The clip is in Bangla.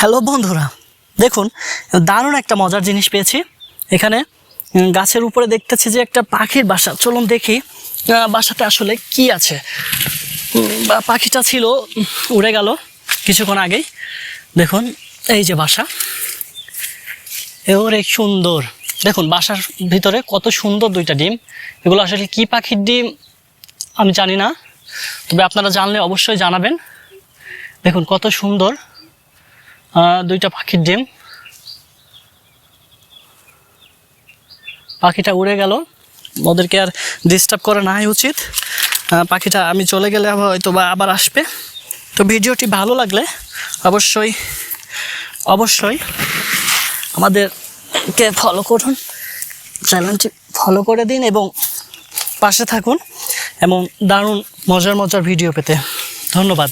হ্যালো বন্ধুরা, দেখুন দারুণ একটা মজার জিনিস পেয়েছি। এখানে গাছের উপরে দেখতেছি যে একটা পাখির বাসা। চলুন দেখি বাসাতে আসলে কি আছে। পাখিটা ছিল, উড়ে গেল কিছুক্ষণ আগেই। দেখুন এই যে বাসা, অনেক সুন্দর। দেখুন বাসার ভিতরে কত সুন্দর দুইটা ডিম। এগুলো আসলে কি পাখির ডিম আমি জানি না, তবে আপনারা জানলে অবশ্যই জানাবেন। দেখুন কত সুন্দর দুইটা পাখির ডিম। পাখিটা উড়ে গেল, ওদেরকে আর ডিস্টার্ব করা নাই উচিত। পাখিটা আমি চলে গেলে হয়তো বা আবার আসবে। তো ভিডিওটি ভালো লাগলে অবশ্যই আমাদেরকে ফলো করুন, চ্যানেলটি ফলো করে দিন এবং পাশে থাকুন এবং দারুণ মজার ভিডিও পেতে। ধন্যবাদ।